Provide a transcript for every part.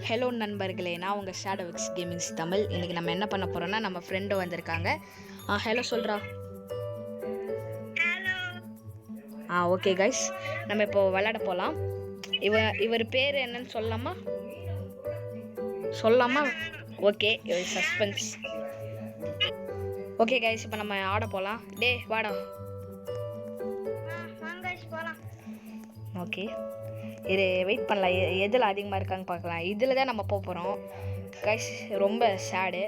Hello நண்பர்களே, நான் உங்கள் ஷேடோவிக்ஸ் கேமிங்ஸ் தமிழ். இன்றைக்கி நம்ம என்ன பண்ண போகிறோன்னா, நம்ம ஃப்ரெண்டு வந்திருக்காங்க. ஹலோ சொல்கிறா. ஓகே கைஸ், நம்ம இப்போ விளையாட போகலாம். இவர் பேர் என்னன்னு சொல்லாமா? ஓகே, இவர் சஸ்பென்ஸ். ஓகே கைஸ், இப்போ நம்ம ஆட போகலாம். டே வாடா. ஓகே, இது வெயிட் பண்ணலாம். எதில் அதிகமாக இருக்கான்னு பார்க்கலாம். இதில் தான் நம்ம போக போகிறோம் கைஸ். ரொம்ப சேடு,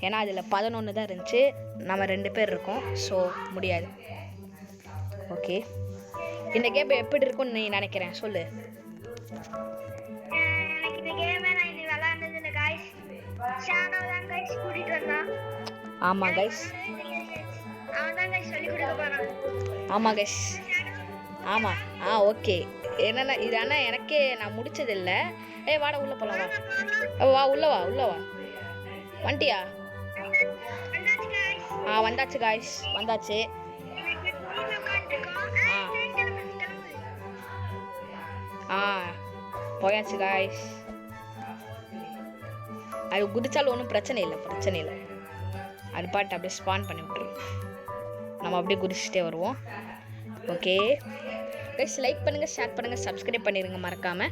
ஏன்னா அதில் 11 தான் இருந்துச்சு. நம்ம 2 பேர் இருக்கோம், ஸோ முடியாது. ஓகே, இந்த கேம் எப்படி இருக்கும்னு நீ நினைக்கிறேன் சொல்லு. ஆமாம் கைஸ், ஆமாம் கைஸ், ஆமாம். ஓகே, என்னென்ன இது? ஆனால் எனக்கே நான் முடிச்சதில்லை. வாடா உள்ளே போகலாம். வா உள்ளே வா. வந்துட்டியா? வந்தாச்சு காய்ஸ், வந்தாச்சு. போயாச்சு காய்ஸ். அது குதிச்சாலும் ஒன்றும் பிரச்சனை இல்லை. அது பாட்டு அப்படியே ஸ்பான் பண்ணி விட்டுரும். நம்ம அப்படியே குதிச்சுட்டே வருவோம். ஓகே கைஸ், லைக் பண்ணுங்க, ஷேர் பண்ணுங்க, சப்ஸ்கிரைப் பண்ணிருங்க மறக்காம.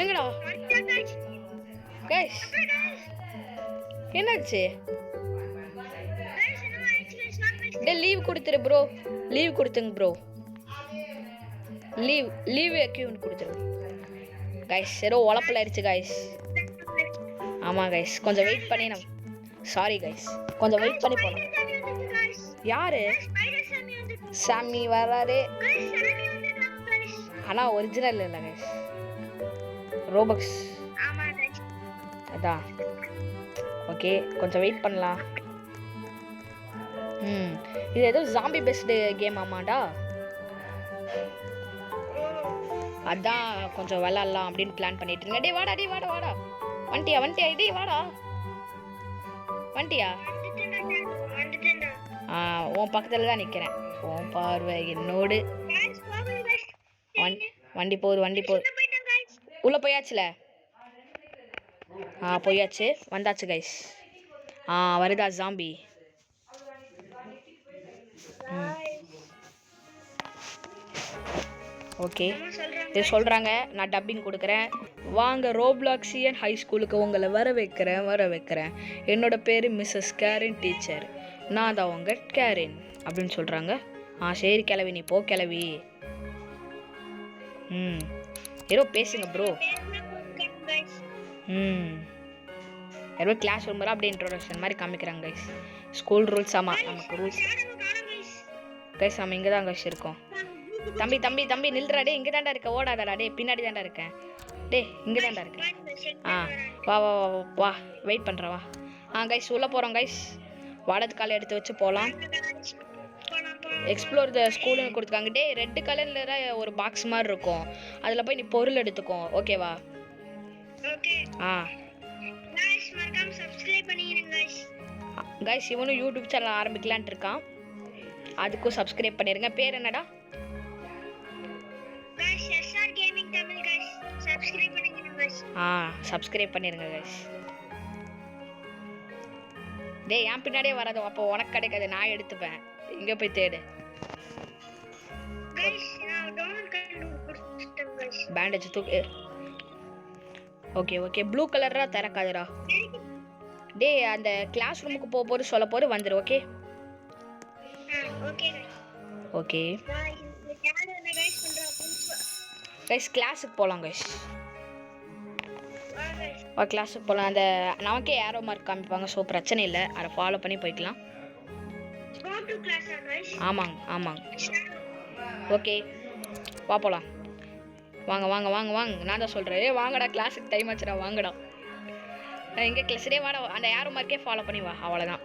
எங்கடா கைஸ்? என்னாச்சு? லீவ் கொடுத்துரு ப்ரோ. லீவ் கொடுத்துங்க ப்ரோ. லீவ் அக்யூன் கொடுத்துருங்க கைஸ். ஏதோ உழப்பில் ஆயிடுச்சு கைஸ். ஆமாம் கைஸ், கொஞ்சம் வெயிட் பண்ணி சாரி கைஸ், கொஞ்சம் வெயிட் பண்ணி போகலாம். யாரு? சாமி வராரு. ஆனால் ஒரிஜினல் இல்லை கைஸ், ரோபக்ஸ் அதான். ஓகே, கொஞ்சம் வெயிட் பண்ணலாம். இது ஏதோ ஜாம்பி பெஸ்டு கேம் ஆமாண்டா. அதான் கொஞ்சம் விளாட்லாம் அப்படின்னு பிளான் பண்ணிட்டு இருக்கேன். டே வாடா. வண்டியா டே வாடா. வண்டியா? உன் பக்கத்தில் தான் நிற்கிறேன். உன் பார்வை என்னோடு. வண்டி போகுது. உள்ளே போயாச்சுல? போயாச்சு, வந்தாச்சு கைஸ். வருதா ஜாம்பி? ஓகே, இது சொல்கிறாங்க, நான் டப்பிங் கொடுக்குறேன். வாங்க ரோப்ளாக்ஸியன் ஹை ஸ்கூலுக்கு உங்களை வர வைக்கிறேன். என்னோட பேர் மிஸ்ஸஸ் கேரின் டீச்சர். நான் தான் உங்க கேரின் அப்படின்னு சொல்கிறாங்க. சரி கிளவி, நீ போ கிளவி. ஏதோ பேசுங்க ப்ரோ. ஏதோ கிளாஸ் ரூம் அப்படியே இன்ட்ரோடக்ஷன் மாதிரி காமிக்கிறாங்க கைஸ். School rules. ஆமாம், நமக்கு ரூல்ஸ் கைஸ். நம்ம இங்கே தான் கைஸ் இருக்கோம். தம்பி நில்றா. டே இங்கே தாண்டா இருக்க, ஓடாதடா. டே பின்னாடி தாண்டா இருக்கேன். டே இங்கே தாண்டா இருக்கேன். வா வெயிட் பண்ணுற வா. கைஸ் உள்ளே போகிறோம் கைஸ். வலது காலை எடுத்து வச்சு போகலாம். எக்ஸ்ப்ளோர் த ஸ்கூல்னு கொடுத்துருக்காங்க. டே ரெட் கலரில் ஒரு பாக்ஸ் மாதிரி இருக்கும், அதில் போய் நீ பொருள் எடுத்துக்கோ. ஓகேவா? கைஸ், இவனும் யூடியூப் சேனல் ஆரம்பிக்கலான்ட்டு இருக்கான், அதுக்கும் சப்ஸ்கிரைப் பண்ணிருங்க. பேர் என்னடா? சப்ஸ்கிரைப் பண்ணிருங்க கைஸ். டே என் பின்னாடியே வராது, அப்போ உனக்கு கிடைக்காது, நான் எடுத்துப்பேன். இங்கே போய் தேடு. பேண்டேஜ் தூக்கு. ஓகே ப்ளூ கலரா திறக்காதுடா. டே அந்த கிளாஸ் ரூமுக்கு போது சொல்ல போது வந்துரு. ஓகே கைஸ், கிளாஸுக்கு போகலாம் கைஸ். கிளாஸுக்கு போகலாம். அந்த நமக்கே ஏரோ மார்க் காமிப்பாங்க, ஸோ பிரச்சனை இல்லை, அதை ஃபாலோ பண்ணி போய்க்கலாம். ஆமாங்க. ஓகே வா போகலாம். வாங்க. நான் தான் சொல்கிறேன். வாங்கடா, கிளாஸுக்கு டைம் ஆச்சுடா, வாங்கடா. எங்கே கிளாஸ்டே வாடா. அந்த ஏரோ மார்க்கே ஃபாலோ பண்ணி வா, அவ்வளோதான்.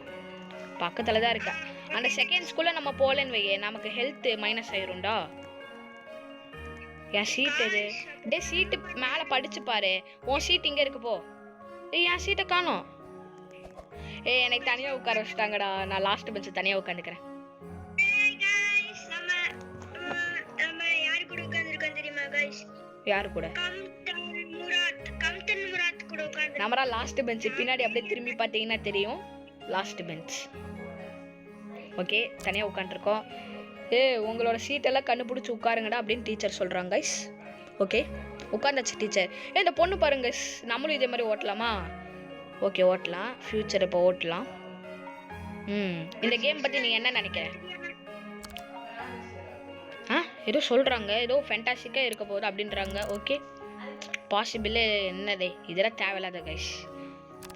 பக்கத்தில் தான் இருக்கா. அந்த செகண்ட் ஸ்கூலில் நம்ம போகலன்னு வையே, நமக்கு ஹெல்த் மைனஸ் ஆயிரும்டா. என் சீட் எது? டே சீட்டு மேலே படிச்சு பாரு. உன் சீட் இங்கே இருக்கு, போ. என் சீட்டை காணோம். எனக்கு தனியாக உட்கார வச்சுட்டாங்கடா. நான் லாஸ்ட் பெஞ்சு தனியாக உட்காந்துக்கிறேன். யாரு கூட? நம்மளா லாஸ்ட் பெஞ்ச். பின்னாடி அப்படியே திரும்பி பார்த்தீங்கன்னா தெரியும் லாஸ்ட் பெஞ்ச். ஓகே, தனியாக உட்காந்துருக்கோம். உங்களோட சீட்டெல்லாம் கண்டுபிடிச்சி உட்காருங்கடா அப்படின்னு டீச்சர் சொல்கிறாங்க கைஸ். Okay, உட்காந்தாச்சு teacher. இந்த பொண்ணு பாருங்க கைஸ், நம்மளும் இதே மாதிரி ஓட்டலாமா? ஓகே, ஓட்டலாம். ஃப்யூச்சர் இப்போ ஓட்டலாம். இந்த கேம் பற்றி நீங்கள் என்ன நினைக்கிற? ஏதோ சொல்கிறாங்க, ஏதோ ஃபேண்டாஸ்டிக்காக இருக்க போகுது அப்படின்றாங்க. ஓகே, பாசிபிள் என்னதே, இதெல்லாம் தேவையில்லாத கைஸ்,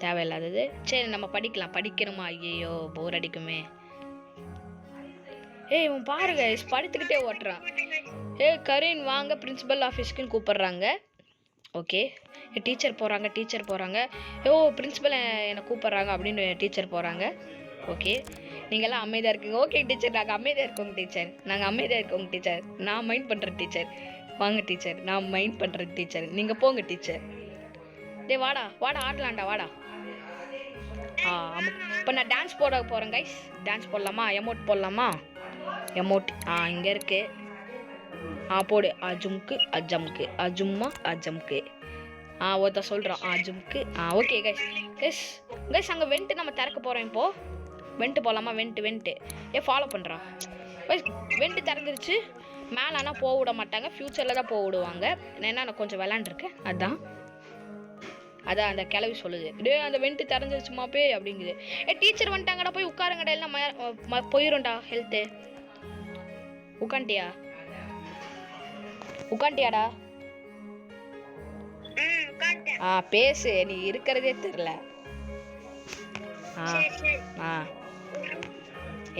தேவையில்லாதது. சரி, நம்ம படிக்கலாம். படிக்கணுமா? ஐயோ போர் அடிக்குமே. இவன் பாரு கைஸ், படுத்துக்கிட்டே ஓட்டுறான். கரீன் வாங்க பிரின்சிபல் ஆஃபீஸ்க்குன்னு கூப்பிட்றாங்க. ஓகே, டீச்சர் போகிறாங்க. பிரின்சிபல் என்னை கூப்பிட்றாங்க அப்படின்னு டீச்சர் போகிறாங்க. ஓகே, நீங்கள்லாம் அமைதியாக இருக்கீங்க. ஓகே டீச்சர், நாங்கள் அமைதியாக இருக்கோங்க டீச்சர். நான் மைண்ட் பண்ணுறேன் டீச்சர். வாங்க டீச்சர், நான் மைண்ட் பண்ணுறேன் டீச்சர். நீங்கள் போங்க டீச்சர். வாடா ஆடலாண்டா, வாடா. இப்போ நான் டான்ஸ் போட போகிறேன் கைஸ். டான்ஸ் போடலாமா? எமோட் போடலாமா? எமோட் இங்கே இருக்கு. போடு. அஜும்க்கு அஜம்க்கு அஜும்மா அஜம்க்கு. ஒருத்த சொல்கிறான் அஜும்க்கு. ஓகே கைஸ் அங்கே வெண்ட்டு நம்ம திறக்க போகிறோம். இப்போது வெண்ட்டு போகலாமா? வெண்ட்டு ஃபாலோ பண்ணுறான். வெண்ட்டு திறந்துருச்சு. மேலே ஆனால் போக விட மாட்டாங்க, ஃப்யூச்சரில் தான் போக விடுவாங்க. ஏன்னா நான் கொஞ்சம் விளாண்டுருக்கேன், அதான் அந்த கிளவி சொல்லுது. அந்த வெண்ட்டு திறந்துருச்சுமா போய் அப்படிங்குது. டீச்சர் வந்துட்டாங்கடா, போய் உட்காருங்கடா, இல்லை போயிடும்டா ஹெல்த்து. உட்காண்டியாடா? பேசு, நீ இருக்கிறதே தெரியல.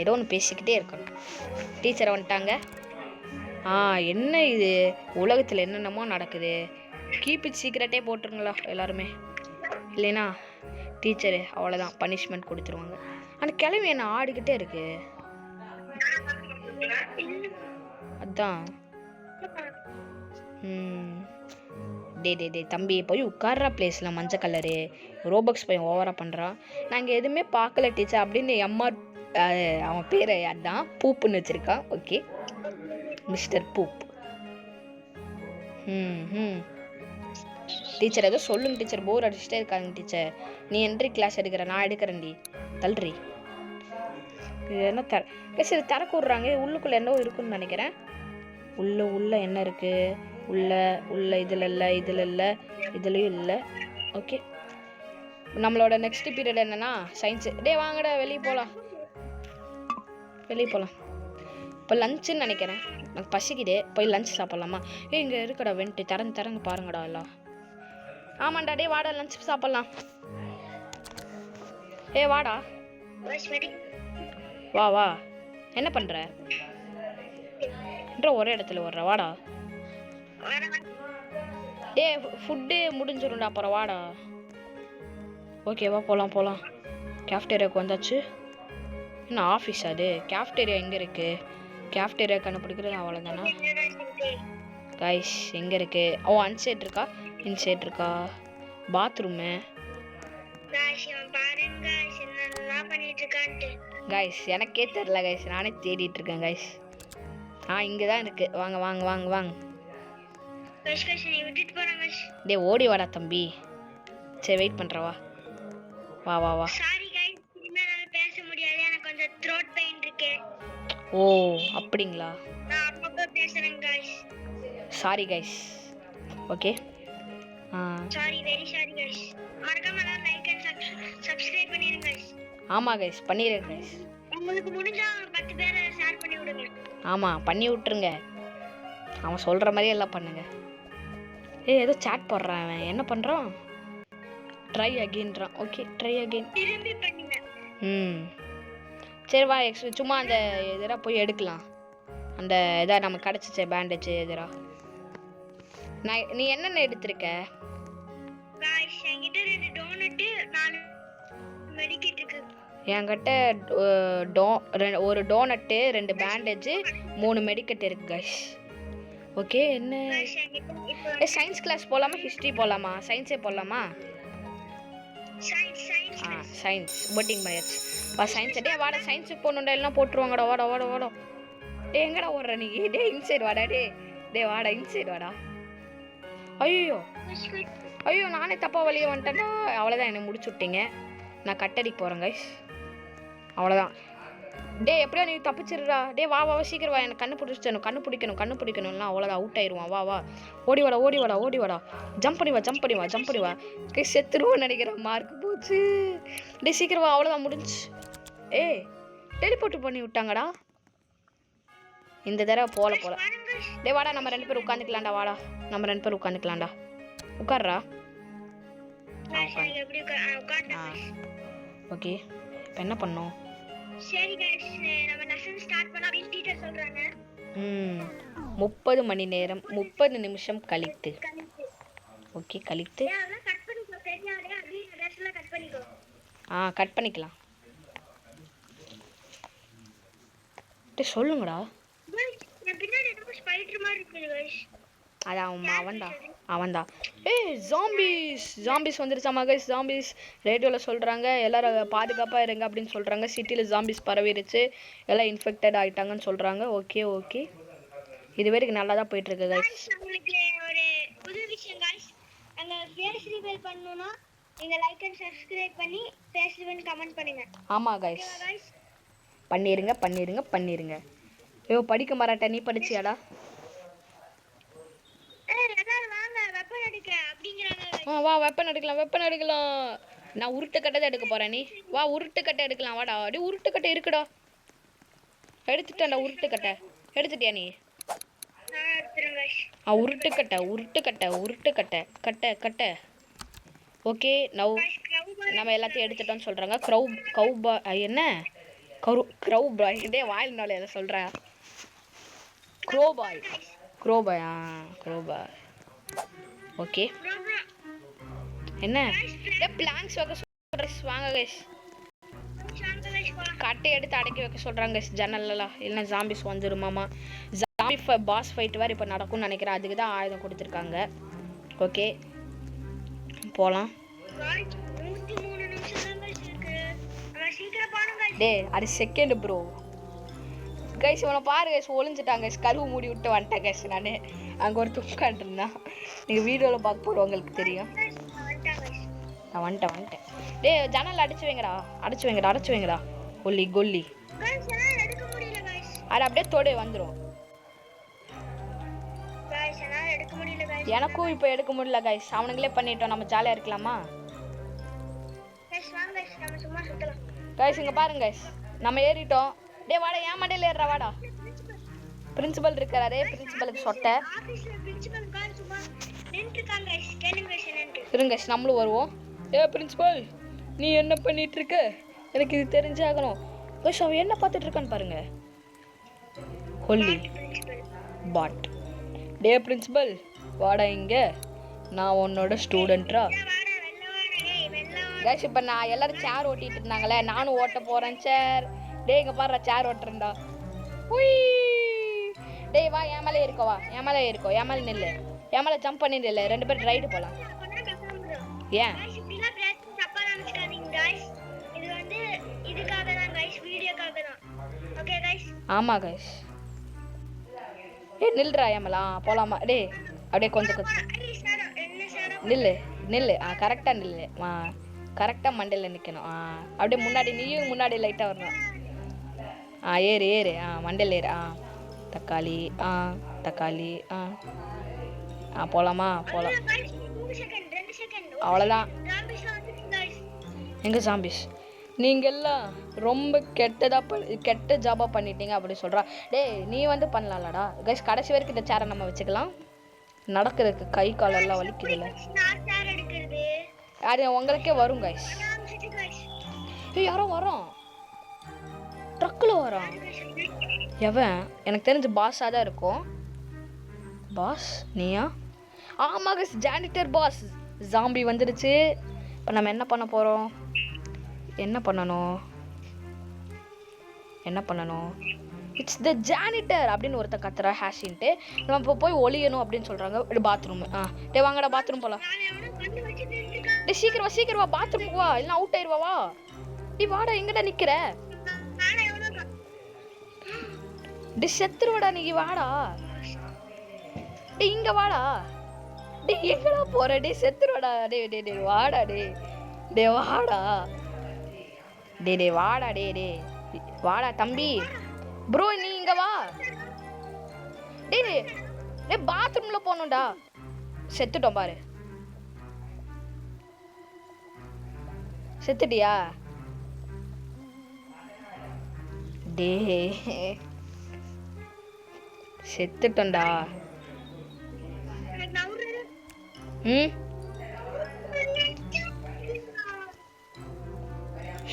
ஏதோ ஒன்று பேசிக்கிட்டே இருக்கணும். டீச்சரை வந்துட்டாங்க. என்ன இது, உலகத்தில் என்னென்னமோ நடக்குது. கீப் இட் சீக்கிரட்டே போட்டுருங்களா எல்லாருமே, இல்லைனா டீச்சரு அவ்வளோதான் பனிஷ்மெண்ட் கொடுத்துருவாங்க. அந்த கிளம்பி என்ன ஆடிக்கிட்டே இருக்கு, அதான். டே தம்பி போய் உட்கார்ற பிளேஸில் மஞ்சள் கலரு ரோபக்ஸ் பையன் ஓவராக பண்ணுறான். நாங்கள் எதுவுமே பார்க்கல டீச்சர் அப்படின்னு எம்ஆர் அவன் பேர் அதான் பூப்புன்னு வச்சுருக்கான். ஓகே, மிஸ்டர் பூப். டீச்சர் ஏதோ சொல்லுங்க டீச்சர், போர் அடிச்சுட்டே இருக்காங்க டீச்சர். நீ என்ட்ரி கிளாஸ் எடுக்கிற, நான் எடுக்கிறேன்டி, தள்ளுறி. இது என்ன சரி திறக்க விட்றாங்க. உள்ளுக்குள்ளே என்ன இருக்குன்னு நினைக்கிறேன். உள்ள என்ன இருக்குது? உள்ள இதில் இல்லை, இதுலேயும் இல்லை. ஓகே, நம்மளோட நெக்ஸ்ட் பீரியட் என்னன்னா சயின்ஸு. வாங்கடா வெளியே போகலாம். இப்போ லஞ்சுன்னு நினைக்கிறேன். எனக்கு பசிக்குது, போய் லஞ்ச் சாப்பிட்லாமா? இங்கே இருக்கடா வெண்ட்டு, திறந்து பாருங்கடா எல்லாம். ஆமாண்டா, வாடா லஞ்ச் சாப்பிட்லாம். வாடா, வா. என்ன பண்ணுற? ஒரே இடத்துல வர்ற, வாடா. ஃபுட்டு முடிஞ்சிடும்டா, அப்புறம் வாடா. ஓகேவா, போகலாம். கேஃப்டேரியாவுக்கு வந்தாச்சு. என்ன ஆஃபீஸ் அது? கேஃப்டேரியா எங்கே இருக்குது? கேஃப்டேரியா கண்டுபிடிக்கிறது அவ்வளோதானா கைஸ்? எங்கே இருக்குது? அன்சைட் இருக்கா, இன்சைட் இருக்கா? பாத்ரூமு கைஸ், எனக்கே தெரில கைஸ், நானே தேடிட்டு இருக்கேன் கைஸ். இங்கே தான் இருக்குது. வாங்க. ஓடி வாடா தம்பி. சரி வெயிட் பண்ணுறவா, வா. ஓ அப்படிங்களா? Sorry guys. ஓகே, ஆமாம் கைஸ், பண்ணிடுறேன் கைஸ். ஆமாம், பண்ணி விட்டுருங்க. அவன் சொல்கிற மாதிரி எல்லாம் பண்ணுங்க. ஏதோ சாட் போடுறான் அவன். என்ன பண்ணுறான்? ட்ரை அகெயின்றான். Okay, try again. சரி வா, சும்மா அந்த எதிராக போய் எடுக்கலாம். அந்த இதாக நமக்கு கிடச்சிச்ச பேண்டேஜ் எதிராக. நீ என்னென்ன எடுத்திருக்க? என்கிட்ட ஒரு டோனட்டு, 2 பேண்டேஜ், 3 மெடிக்கெட் இருக்கு கைஸ். ஓகே, என்ன சயின்ஸ் கிளாஸ் போகலாமா, ஹிஸ்ட்ரி போகலாமா? சயின்ஸே போகலாமா? சயின்ஸ் போட்டிங் பண்ணியாச்சு. சயின்ஸ் வாடா, சயின்ஸுக்கு போகணுண்டா, எல்லாம் போட்டுருவாங்கடா. வாடா. எங்கடா ஓடுற நீ? இன்சைட் வாடா. வாடா, இன்சைட் வாடா. ஐயோ ஐயோ நானே தப்பா வழியே வந்துட்டேன்னா அவ்வளோதான், என்னை முடிச்சு விட்டீங்க. நான் கட்டடிக்கு போகிறேன் கைஸ். அவ்வளோதான். டே எப்படியா நீ தப்பிச்சிடுறா. டே வா வா சீக்கிரம் வா, எனக்கு கண்ணு பிடிக்கணும்லாம் அவ்வளோதான், அவுட் ஆயிடுவான். வா வா ஓடி வாடா. ஜம்ப் பண்ணி வா. கைஸ் செத்துருவோன்னு நினைக்கிறேன், மார்க் போச்சு. டே சீக்கிரம் வா, அவ்வளோதான் முடிஞ்சு. டெலிபோர்ட் பண்ணி விட்டாங்கடா இந்த தடவை. போல டே வாடா, நம்ம 2 பேரும் உட்காந்துக்கலாம்டா. வாடா நம்ம 2 பேரும் உட்காந்துக்கலாம்டா. உட்கார்றா. ஓகே இப்போ என்ன பண்ணோம்? சரி गाइस நம்ம லெசன் ஸ்டார்ட் பண்ணா அப்படியே டீச்சர் சொல்றாங்க. 30 மணி நேரம் 30 நிமிஷம் கழித்து. ஓகே கழித்து. அதெல்லாம் கட் பண்ணிக்கோ, தெரியாதே அப்படியே ரெஸ்ட்ல கட் பண்ணிக்கோ. கட் பண்ணிக்கலாம். டேய் சொல்லுங்கடா. நான் பின்னாடி ஏதோ ஸ்பைடர் மாதிரி இருக்கு गाइस. அதான் அவன்டா. ஜாம்பிஸ் வந்துருச்சாமா கைஸ். ஜாம்பிஸ் ரேடியோவில் சொல்கிறாங்க, எல்லோரும் பாதுகாப்பாக இருங்க அப்படின்னு சொல்கிறாங்க. சிட்டியில் ஜாம்பிஸ் பரவிடுச்சு, எல்லாம் இன்ஃபெக்டட் ஆகிட்டாங்கன்னு சொல்கிறாங்க. ஓகே இது வரைக்கும் நல்லா தான் போயிட்டுருக்கு கைஸ். உங்களுக்கு ஒரு புது விஷயம் கைஸ், அங்கே ஃபேஸ் ரிவீல் பண்ணணும்னா நீங்கள் லைக் அண்ட் சப்ஸ்கிரைப் பண்ணி ஃபேஸ் ரிவீல் கமெண்ட் பண்ணுங்க. ஆமாம் கைஸ் பண்ணிடுங்க. ஐயோ படிக்க மாட்டேன், நீ படிச்சியாடா? வா வெப்பன் எடுக்கலாம். நான் உருட்டுக்கட்டை தான் எடுக்க போறேன். நீ வா உருட்டுக்கட்டை எடுக்கலாம். வாடா. அடி உருட்டுக்கட்டை இருக்குடா. எடுத்துட்டேன்டா உருட்டுக்கட்டை. எடுத்துட்டியா நீ? உருட்டுக்கட்டை கட்டை. ஓகே நம்ம எல்லாத்தையும் எடுத்துட்டோம்னு சொல்றாங்க. என்ன க்ரௌ பாய் டே வாயில் நாள் எதை சொல்ற? க்ரோ பாய். ஓகே என்ன பிளாங்க்ஸ் வைக்க சொல்கிறேன். வாங்க கைஸ். கட்டை எடுத்து அடக்கி வைக்க சொல்கிறாங்க ஜன்னல்லாம், இல்லைன்னா ஜாம்பிஸ் வந்துருமாமா. ஜாம்பி பாஸ் ஃபைட் வேறு இப்போ நடக்கும்னு நினைக்கிறேன், அதுக்கு தான் ஆயுதம் கொடுத்துருக்காங்க. ஓகே போகலாம். டே அது செகண்ட் ப்ரோ. கைஸ் இவனை பாரு கைஸ், ஒளிஞ்சிட்டாங்க கைஸ். கருவு மூடி விட்டு வந்துட்டேன் கைஸ். நான் அங்கே ஒரு துக்காண்டிருந்தான். நீங்கள் வீடியோவில் பார்க்க போகிறவங்களுக்கு தெரியும். நான் வந்துட்டேன். டே ஜன்னல் அடைச்சு வைங்கடா. கொல்லி அது அப்படியே தொடு வந்துடும். எனக்கும் இப்போ எடுக்க முடியல கைஸ். அவனுங்களே பண்ணிட்டோம், நம்ம ஜாலியாக இருக்கலாமா கைஸ்? இங்கே பாருங்க கைஸ், நம்ம ஏறிட்டோம். டே வாடா, ஏன் மண்டையில் ஏறுறா? வாடா. பிரின்சிபல் இருக்காரே, பிரின்சிபலுக்கு சொட்டை இருங்க. நம்மளும் வருவோம். பிரின்சிபல் நீ என்ன பண்ணிட்டு இருக்க? எனக்கு இது தெரிஞ்சாகணும். அவன் என்ன பார்த்துட்டு இருக்கான்னு பாருங்க. கொல்லி பாட். டே பிரின்சிபல் வாடா இங்க, நான் உன்னோட ஸ்டூடெண்ட்ரா. கைஸ் இப்போ நான் எல்லாரும் சேர் ஓட்டிட்டு இருந்தாங்களே, நானும் ஓட்ட போறேன் சேர். டே இங்க பாரு, சேர் ஓட்டுறேன்டா. டேய் வா, என் மேலே இருக்கோ. என் மேலே நில்லு. என் மேலே ஜம்ப் பண்ணி நில்லு. 2 பேரும் ரைடு போகலாம். ஏன் ஆமா கைஸ். நில்றா ஏமலா போலாமா? டே அப்படியே கொஞ்சம் நில்லு. கரெக்டா நில்லு. கரெக்டா மண்டையில் நிற்கணும். அப்படியே முன்னாடி நீயும் முன்னாடி லைட்டாக வரணும். ஏறு. மண்டையில் ஏறு. தக்காளி. போகலாமா? போகலாம். அவ்வளோதான். எங்க ஜாம்பிஸ் நீங்கள் எல்லாம் ரொம்ப கெட்ட ஜாபாக பண்ணிட்டீங்க அப்படி சொல்கிறா. டேய் நீ வந்து பண்ணலாம்லடா கைஸ். கடைசி வரைக்கும் இந்த சேரை நம்ம வச்சுக்கலாம். நடக்கிறதுக்கு கை காலெல்லாம் வலிக்குதுல்ல, அது உங்களுக்கே வரும் கைஸ். யாரோ வரோம், ட்ரக்கில் வரோம். எவன்? எனக்கு தெரிஞ்ச பாஸாக தான் இருக்கும். பாஸ் நீயா? ஆமாம் கைஸ், ஜானிட்டர் பாஸ். ஜாம்பி வந்துடுச்சு. இப்போ நம்ம என்ன பண்ண போகிறோம்? என்ன பண்ணணும்? இட்ஸ் த ஜானிட்டர் அப்படின்னு ஒருத்தன் கத்துறா ஹேஷின்ட்டு. நம்ம இப்போ போய் ஒளியணும் அப்படின்னு சொல்கிறாங்க. பாத்ரூம். டே வாங்கடா பாத்ரூம் போகலாம். டே சீக்கிரம் வா பாத்ரூமுக்கு வா, இல்லைன்னா அவுட் ஆயிடுவா. வா நீ வாடா, எங்கடா நிற்கிற? டே செத்துருவாடா நீ. வாடா டே இங்கே வாடா. டேய் எங்கடா போற? டேய் செத்துறடா. டேய் டேய் டேய் வாடா டேய். டேய் வாடா. டேய் டேய் வாடா டேய் டேய். வாடா தம்பி. ப்ரோ நீ இங்க வா. டேய் டேய் பாத்ரூம்ல போணும்டா. செத்துட்டோம் பாரு. செத்துட்டியா? டேய் செத்துட்டோம்டா. ம்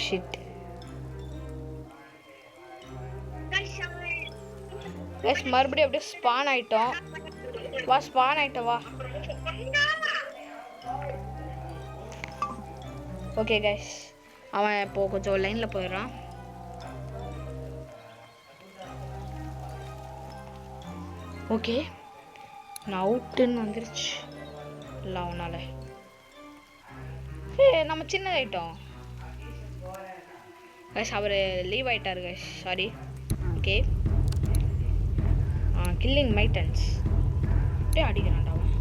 ஷிட். கைஸ் மறுபடியும் அப்படியே ஸ்பான் ஆயிட்டோம். வா ஸ்பான் ஆயிட்டோம் வா. ஓகே கைஸ் அவன் இப்போ கொஞ்சம் லைன்ல போயிடுறான். ஓகே நான் அவுட்டுன்னு வந்துருச்சு. இல்லை அவனால நம்ம சின்ன ஆயிட்டோம் கைஸ். அவர் லீவ் ஆயிட்டாரு கைஸ், சாரி. ஓகே கில்லிங் மைட்டன்ஸ். அப்படியே அடிக்கிறான்டா அவன்.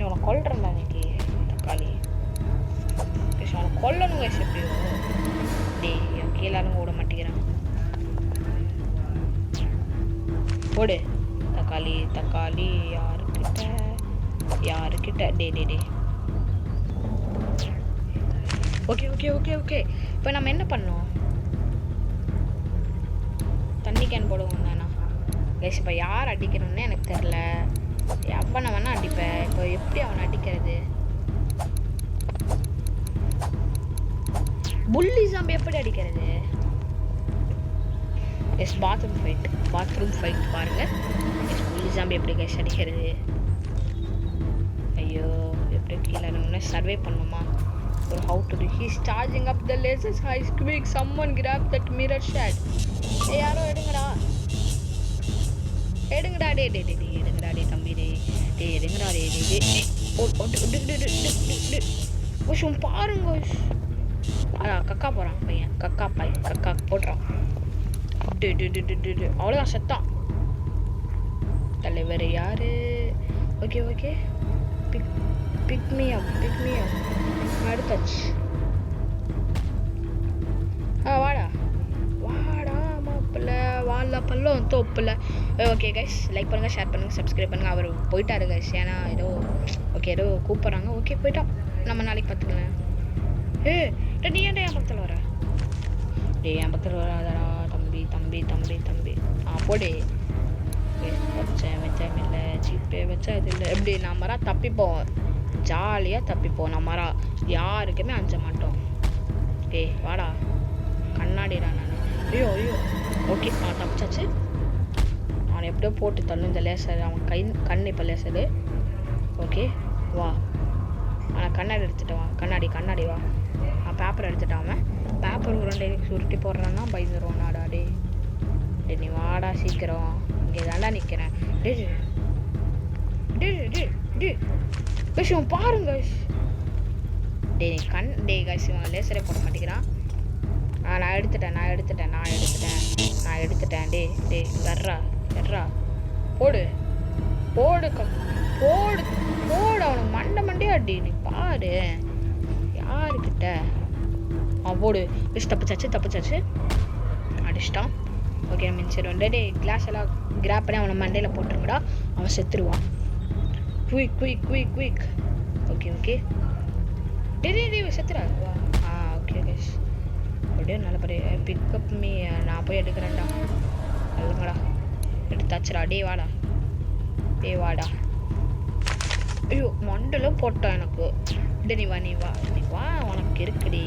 அவனை கொல்றா இன்னைக்கு தக்காளி. கைஸ் அவனை கொல்லணும் கைஸ். எப்படியோ டேய் என் கீழாலும் ஓட மாட்டேங்கிறான். ஓடு தக்காளி தக்காளி. யாருக்கிட்ட டே டே டே. ஓகே ஓகே ஓகே ஓகே இப்போ நம்ம என்ன பண்ணோம்? தண்ணி கேன் போடுவோம் தானா கைஸ். இப்போ யார் அடிக்கணும்னு எனக்கு தெரில. எவனை வேணா அடிப்பேன். இப்போ எப்படி அவனை அடிக்கிறது? புல்லி ஜாம்பி எப்படி அடிக்கிறது? எஸ் பாத்ரூம் ஃபைட் பாருங்க. எஸ் புல்லி ஜாம்பி எப்படி கைஸ் அடிக்கிறது? ஐயோ எப்படி கீழே நம்ம சர்வே பண்ணுமா? ஒரு how to do. He's charging up the lasers. He's quick. Someone grab that mirror shot. ஏய் யாரோ எடுங்கடா டே டே டே எடுங்கடா டே தம்பி டே டே எடுங்கடா டே டே ஓ பாருங்க. கக்கா போகிறான் பையன். கக்கா போட்டுறான். அவ்வளோதான் செத்தான். தலைவர் யாரு? Okay okay pick me up அடுத்தாச்சு. வாடா மாப்பிள்ள வாழ பல்லம் தோப்பில். ஓகே கைஸ் லைக் பண்ணுங்கள், ஷேர் பண்ணுங்கள், சப்ஸ்கிரைப் பண்ணுங்கள். அவர் போயிட்டாரு கைஸ். ஏன்னா ஏதோ கூப்பிட்றாங்க. ஓகே போயிட்டோம். நம்ம நாளைக்கு பார்த்துக்கலாம். நீ ஏன்டா என் பக்கத்தில் வர? என் பக்கத்தில் வராதடா தம்பி. போடு. வச்சேன் இல்லை ஜிபே வச்சா இது இல்லை. எப்படி நம்மரா தப்பிப்போம், ஜாலியாக தப்பிப்போம். நம்மரா யாருக்குமே அஞ்ச மாட்டோம். வாடா கண்ணாடிடா நான். ஐயோ ஓகே நான் தப்பிச்சாச்சு. அவனை எப்படியோ போட்டு தள்ளு இந்த லேசர். அவன் கண் இப்போ லேசரு. ஓகே வா. ஆனால் கண்ணாடி எடுத்துகிட்டு வா. கண்ணாடி வா. பேப்பர் எடுத்துட்டான். அவன் பேப்பர் உருண்டை சுருட்டி போடுறான்னா பயந்துருவான். நாடா டே நீ வாடா சீக்கிரம். இங்கே தாண்டா நிற்கிறேன். இவன் பாருங்க டே நீ கைஸ் இவன் லேசரே போட மாட்டேங்கிறான். நான் எடுத்துட்டேன். டே கர்றா போடு அவனுக்கு மண்டே அடி. நீ பாரு யாருக்கிட்ட போடு. தப்பிச்சாச்சு அடிச்சிட்டான். ஓகே மின்சிடுவான். டே கிளாஸ் எல்லாம் கிராப் பண்ணி அவனை மண்டையில் போட்டுருங்கடா. அவன் செத்துருவான். குயிக். ஓகே டே செத்துறா. ஓகே கைஸ் அப்படியே நல்லபடியா பிக்கப் மீ. நான் போய் எடுக்கிறேன்டா. நல்லங்கடா எடுத்தாச்சுடா. டே வாடா. ஐயோ மண்டலும் போட்டான் எனக்கு. டே நீ வா உனக்கு இருக்குடி.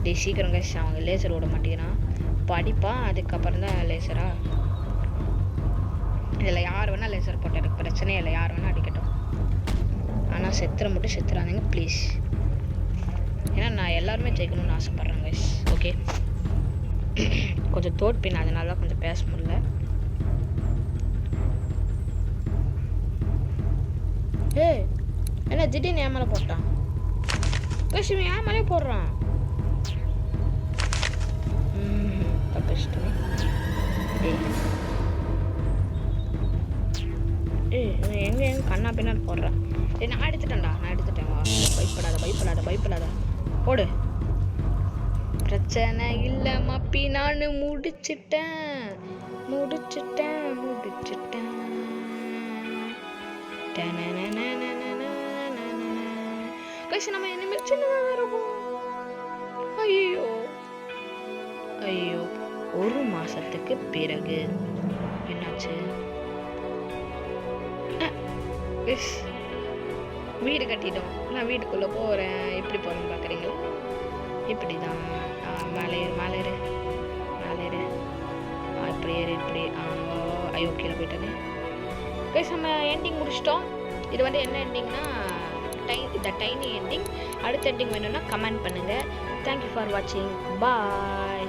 டே சீக்கிரம் கைஸ். அவங்க லேசர் விட மாட்டேங்கிறான். படிப்பான் அதுக்கப்புறம் தான் லேசரா. இதில் யார் வேணால் லேசர் போட்ட எனக்கு பிரச்சனையே இல்லை. யார் வேணால் அடிக்கட்டும். ஆனால் செத்துறாதீங்க ப்ளீஸ். ஏன்னா நான் எல்லாருமே ஜெயிக்கணும்னு ஆசைப்பட்றேன் கைஸ். ஓகே கொஞ்சம் தோற்பின் அதனால தான் கொஞ்சம் பேச முடியல. என்ன திடீர்னு ஏன் மேலே போட்டான்? இவன் ஏன் மேலே போடுறான்? தப்பிச்சிட்டேன். ஏய் எங்கே கண்ணா பின்னாடி போடுறேன். ஏய் நான் எடுத்துட்டேன்டா, நான் எடுத்துட்டேன். வா பயப்படாத போடு. பிரச்சனை இல்லை மப்பி, நான் முடிச்சிட்டேன். கைஸ் நம்ம இனிமேல் சின்னதாக இருக்கும். ஐயோ 1 மாசத்துக்கு பிறகு என்னாச்சு? வீடு கட்டிட்டோம். நான் வீட்டுக்குள்ளே போகிறேன். எப்படி போகிறேன்னு பார்க்குறீங்களா? இப்படி தான். மேலே ஏறு இப்படி ஏறு இப்படி. ஐயோ கீழே போயிட்டானே. கைஸ் நம்ம எண்டிங் முடிச்சிட்டோம். இது வந்து என்ன எண்டிங்னா த டைனி எண்டிங். அடுத்த எண்டிங் வேணும்னா கமெண்ட் பண்ணுங்கள். தேங்க்யூ ஃபார் வாட்சிங். பாய்.